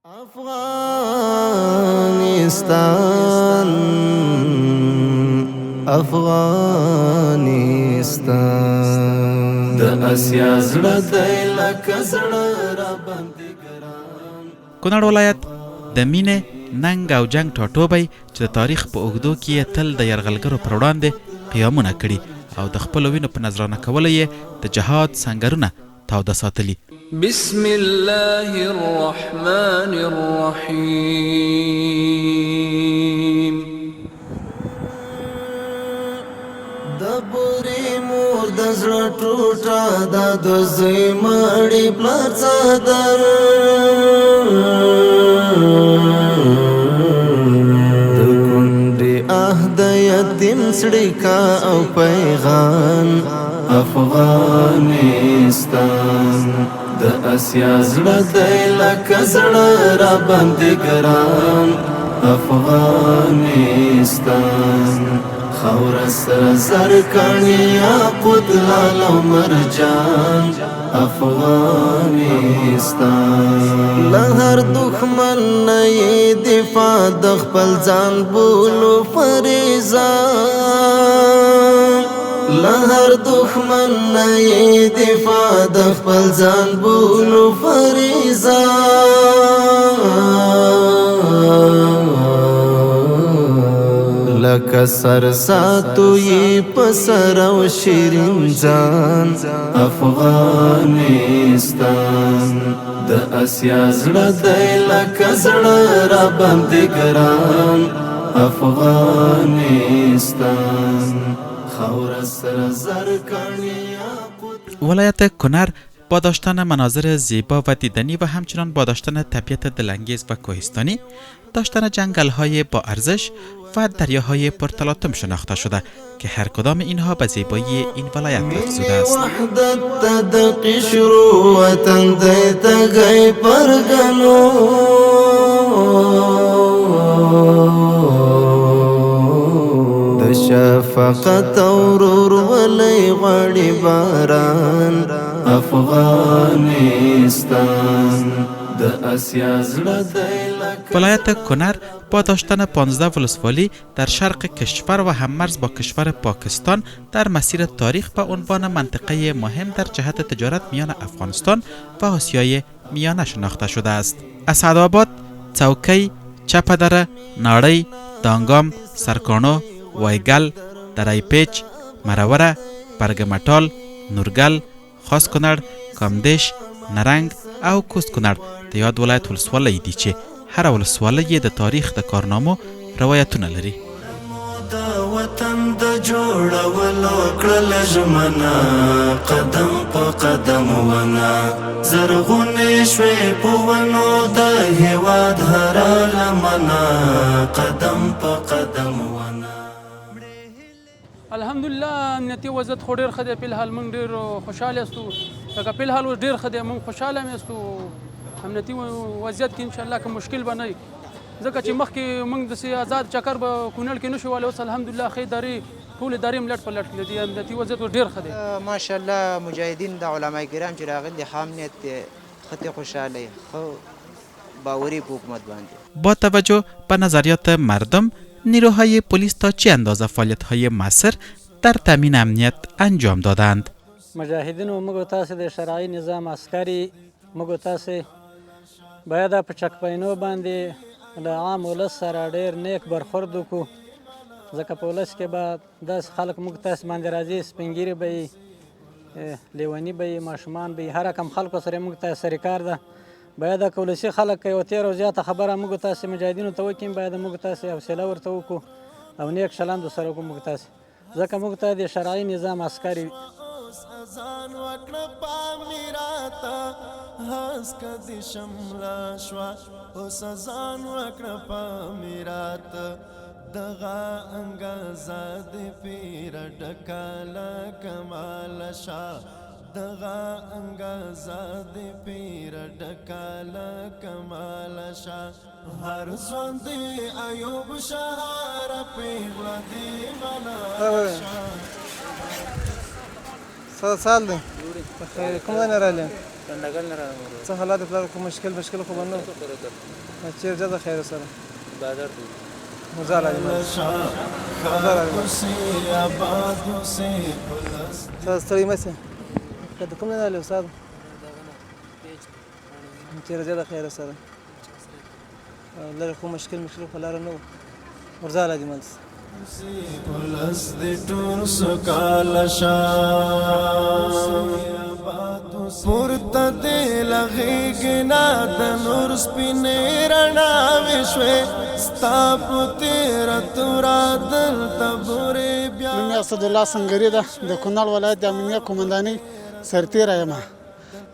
افغانستان افغانستان د اسیا زړه دی لکه زړه را باندې ګران. کونړ ولایت د مینې ننګ او جنگ ټاټوبی چې د تاریخ په اوږدو کې یې تل د یرغلګرو پر وړاندې قیامونه کړي او د خپلو وینو په نذرانه کولو یې د جهاد سنګرونه تاوده ساتلي. بسم الله الرحمن الرحیم. د بوري مور د زړه ټوټه د دوزۍ مړی پلار څادر د کونډې د یتیم څړیکا او پیغام افغانستان د اسیا زړه دی لکه زړه را باندې ګران. افغانستان خاوره سره زرکړې یاقوت لعل او مرجان. افغانستان له هر دښمن نه یې دفاع د خپل ځان بولو فریضه. له هر دښمن نه یې دفاع د خپل ځان بولو فریضه. لکه سر ساتو یې په سر او شیرین ځان. افغانستان د اسیا زړه دی لکه زړه را باندې ګران. افغانستان خاوره سره زرکړې یاقوت. ولایت کنر با داشتن مناظر زیبا و دیدنی و همچنان با داشتن طبیعت دلانگیز و کوهستانی، داشتن جنگل‌های با ارزش و دریاهای پرتلاطم شناخته شده که هر کدام اینها به زیبایی این ولایت افزوده است. وحدت د قشر وطن د تګي پرګنو د شفقت اورور ولې غړي باران. افغانستان د اسیا زړه دی. ولایت کنر با داشتن 15 ولسوالی در شرق کشور و هممرز با کشور پاکستان در مسیر تاریخ به عنوان منطقه مهم در جهت تجارت میان افغانستان و آسیای میانه شناخته شده است. اسعدآباد، چوکی، چپدره، ناړی، دانگام، سرکانو، وایگل، درای پیچ، مروره، برگمټال، نورګل، خاص کنړ، کامدیش، نرنګ او کوست کنړ د یاد ولایت ولسوالۍ دي چې هر ولسوالی یې د تاریخ د کارنامو روایتونه لري. د وطن د جوړولو کړل ژمنه قدم په قدم ونه زرغونې شوې په ونو د هېواد هره لمنه قدم په قدم ونه. الحمدلله امنیتي وضعیت خو ډېر ښه دی. فلحال موږ ډېر خوشحاله یاستو. لکه فلحال اوس ډېر ښه دی، موږ خوشحاله هم یاستو. امنیتي وضعیت کې انشاءالله که مشکل به نه وي، ځکه چې مخکې موږ داسې آزاد چکر به کونړ کې نه شو ولی. اوس الحمدلله ښې ادارې ټولې ادارې هم لټ په لټ کړي دي. امنیتي وضعیت ډېر ښه دی. ماشاءالله مجاهدین د علمای کرام چې راغلي ښه امنیت دی، ښه خوشحاله ښه باوري په حکومت باندې. با توجه به نظریات مردم، نیروهای پلیس تا چه اندازه فعالیت‌های مؤثر در تامین امنیت انجام دادند؟ مجاهدینو موږ تاسې د شرعي نظام عسکري موږ تاسې باید په چکپاینو باندې له عام ولس سره ډېر نیک برخورد وکړو، ځکه په ولس کې به داسې خلک موږ تاسې باندې راځي، سپین ږیري به وي، لیوني به وي، ماشومان به وي، هر رقم خلکو سره موږ تاسې سره کار ده. باید که ولسي خلک یوه تېره او زیاته خبره موږ تاسې مجاهدینو ته وکړي، باید موږ تاسې حوصله ورته وکړو او نیک چلند ورسره وکړو موږ تاسې، ځکه موږ ته د شرعي نظام عسکري وي. ځان وکړه پامیراته هسکه دې شمله شوه اوس ځان وکړه پامیراته دغه انګازه دې پیره ډکه له کماله شه دغه انګازه دې پیره ډکه له کماله شه هر ځوان دې ایوب شهاره پیغله دې منه شه. 100 سال دی کوم ځای نه راغلی؟ څه حالات پلار خو مشکل خو به نه و چېر جه د خیر سره مزال علي استاد ستړي مه سئ د کوم نه راغلي استاد چېر جه د خیر سره لرې خو مشکل خو لاره نه و مرزال علي ملس ولس دې ټول سوکاله شه پورته دې له غېږې نه د نور سپینې رڼاوې شوې ستا په تېره توره دلته بورې بیا نوم یې اسدالله سنګري ده د کونړ ولایت د امنیه قومندانۍ سرتېره یم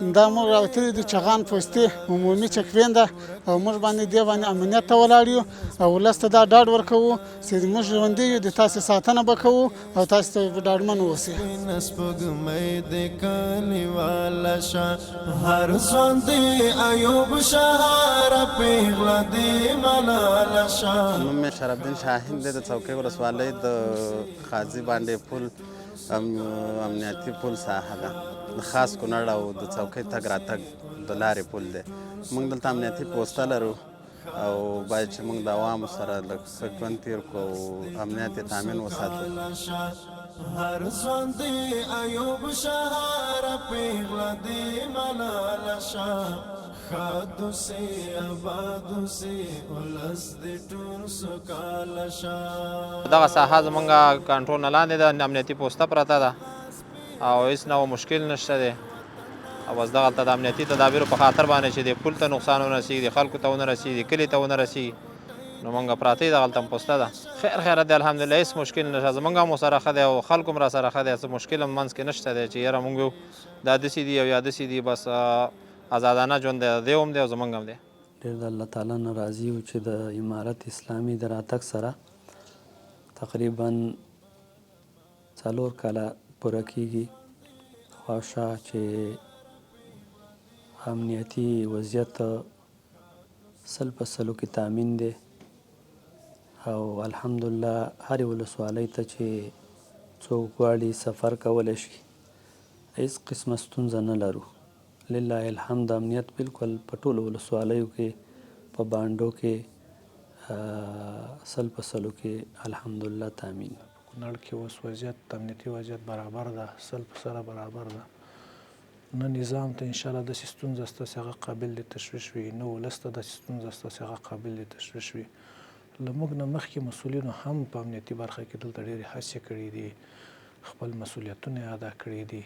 دا موږ راوتلي دي چغان پوستې عمومي چکوین ده او موږ باندې دې باندې امنیت ته ولاړ یو او ولس ته دا ډاډ ورکوو چې موږ ژوندي یو د تاسې ساتنه به کوو او تاسې ته ډاډمن اوسئ سپوږمۍ دې کلیواله شه هر ځوان دې ایوب شهاره پیغله دې ملاله شه نوم مې شرفالدین شاهین دی د څوکۍ ولسوالۍ د خازي باندې پل امنیتي پل ساحه ده د خاص کونړ او د څوکۍ تګ راتګ د لارې پل دی موږ دلته امنیتي پوسته لرو او باید چې موږ د عوامو سره لږ ښه ژوند تېر کړو او امنیت یې تامین وساتو هر ځوان دې ایوب شهاره پیغله دې ملاله شه ښاد اوسې اباد اوسې ولس دې ټول سوکاله شه دغه ساحه زمونږ کنټرول نه لاندې ده امنیتي پوسته پرته ده او هېڅ نوع مشکل نشته دی او بس دغلته د امنیتي تدابیرو په خاطر باندې چې د پل ته نقصان ونه رسېږي د خلکو ته ونه رسېږي کلي ته ونه رسېږي نو مونږ پراته یې دغلته پوسته ده خیرات دی الحمدلله هېڅ مشکل نشته زمونږ هم ورسره ښه دی او خلکو هم راسره ښه دی څه مشکل هم منځ کې نشته دی چې یاره مونږ یو دا داسې دي او یا داسې دي بس آزادانه ژوند دی دی هم دی او زمونږ هم دی ډېر د الله تعالی نه راضي یو چې د امارت اسلامي د راتګ سره تقریبا 4 کاله پوره کېږي خواشه چې امنیتي وضعیت 100% کې تامین دی او الحمدلله هرې ولسوالۍ ته چې څوک غواړي سفر کولی شي هېڅ قسمه ستونزه نه لرو لله الحمد امنیت بالکل په ټولو ولسوالیو کې په بانډو کې 100% کې الحمدلله تامین کونړ کې اوس وضعیت امنیتي وضعیت برابر ده 100% برابر ده نه نظام ته انشاءالله داسې ستونزه شته چې هغه قابل د تشویش وي نه ولس ته داسې ستونزه شته چې هغه قابل د تشویش وي له موږ نه مخکې مسؤلینو هم په امنیتي برخه کې دلته ډېرې هڅې کړي دي خپل مسؤلیتونه یې ادا کړي دي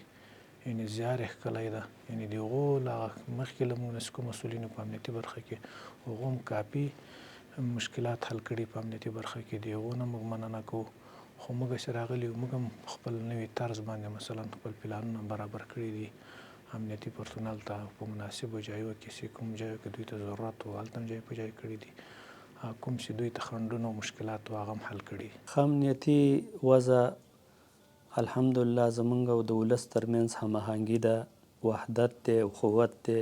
یعنې زیار یې ښکلی ده یعنې د هغو له مخکې له مونسکو مسؤلینو په امنیتي برخه کې هغو هم کافي مشکلات حل کړي په امنیتي برخه کې د هغو نه موږ مننه کوو خو موږ چې راغلي یو موږ هم خپل نوي طرز باندې مثلا خپل پلانونه برابر کړي دي امنیتي پرسونل ته په مناسبو ځایو کې چې کوم ځایو کې دوی ته ضرورت و هلته هم ځای په ځای کړي دي کوم چې دوی ته خنډونه او مشکلات و هغه هم حل کړي ښه امنیتي وضع الحمدلله زمونږ او د ولس ترمنځ هماهنګي ده وحدت دی اخوت دی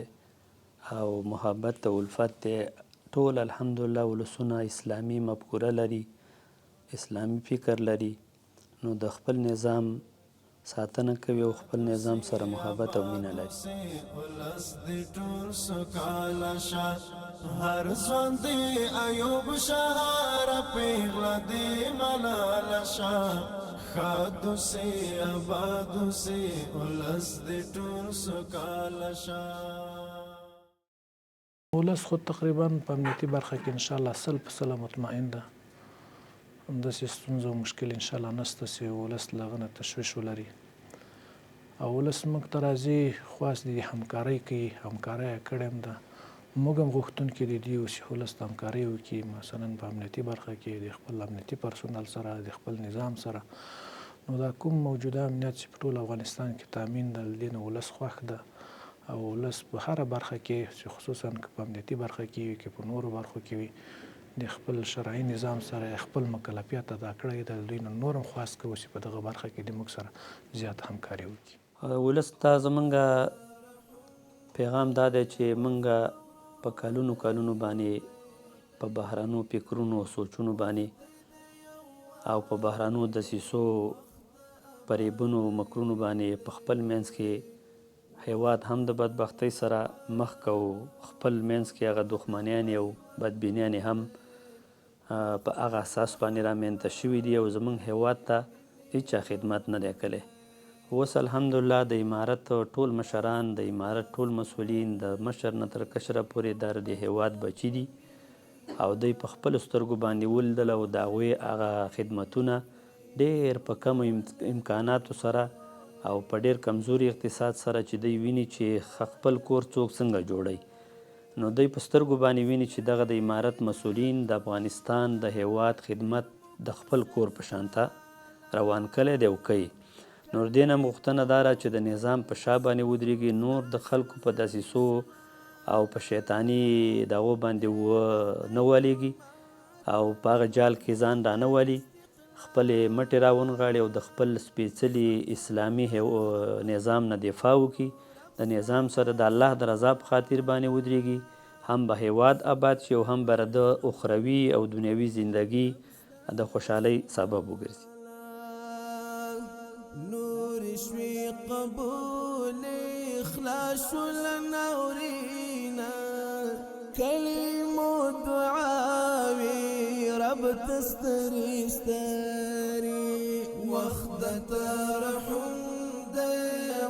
او محبت او الفت دی ټول الحمدلله ولسونه اسلامي مفکوره لري اسلامي فکر لري نو د خپل نظام ساتنه کوي او خپل نظام سره محبت او مینه لري هر ځوان دې ایوب شهاره پیغله دې ملاله شه ښاد اوسې اباد اوسې ولس دې ټول سوکاله شه ولس خود تقریبا په امنیتي برخه کې انشاءالله 100% مطمئن ده همداسې ستونزه او مشکل انشاءالله نشته چې ولس له هغه نه تشویش ولري او ولس موږ ته راځي خواست دي همکارۍ کوي همکارۍ یې کړې هم ده موږ هم غوښتونکي دي دي چې ولس ته همکارۍ وکړي مثلا په امنیتي برخه کې د خپل امنیتي پرسونل سره د خپل نظام سره نو دا کوم موجوده امنیت چې په ټول افغانستان کې تامین ده له دې نه ولس خوښ ده او ولس په هره برخه کې چې خصوصا که په امنیتي برخه کې وي که په نورو برخو کې وي د خپل شرعي نظام سره خپل مکلفیت ادا کړی د دوی نه نور هم خواست کوو چې په دغه برخه کې د موږ سره زیات همکاري وکړي ولس ته زمونږ پیغام دا دی چې موږ په کلونو باندې په بهرانو فکرونو او سوچونو باندې او په بهرانو دسیسو فریبونو مکرونو باندې په خپل منځ کې هیواد هم د بدبختۍ سره مخ کو، خپل منځ کې هغه دښمنیانې او بدبینیانې هم په هغه اساس باندې رامنځته شوي دي او زموږ هیواد ته هیچا خدمت نه دی کړی. اوس الحمدلله د امارت ټول مشران، د امارت ټول مسؤلین، د مشر نه تر کشره پورې د هیواد بچي دي او دوی په خپلو سترګو باندې ولیدل او د هغوی هغه خدمتونه ډېر په کمو امکاناتو سره او په ډېر کمزوري اقتصاد سره چې دوی ویني چې خپل کور څوک څنګه جوړوي، نو دوی په سترګو باندې ویني چې دغه د امارت مسؤلین د افغانستان د هیواد خدمت د خپل کور په شانته روان کړی دی او کوي. نور دې نه غوښتنه دا ده چې د نظام په شا باندې ودرېږي، نور د خلکو په دسیسو او په شیطاني دغو باندې نه والېږي او په هغه جال کې ځان را نه والي، خپلې مټې را ونغاړي او د خپل سپېڅلي اسلامي نظام نه دفاع وکړي، د نظام سره د الله د رضا په خاطر باندې ودرېږي، هم به هیواد آباد شي او هم به د اخروي او دنیوي زندگی د خوشحالۍ سبب وګرځي. نور شوي قبول اخلاص لنورينا كلمة دعاوي رب تستري ستري وخد ترحم دي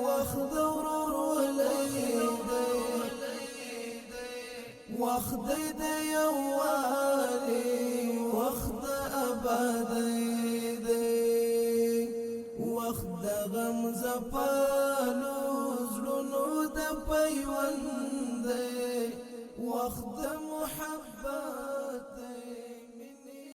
وخد ورور وليدي وخد دي يوالي وخد أبدي وخد غمز پالو زلونو د پیوند وخد محبت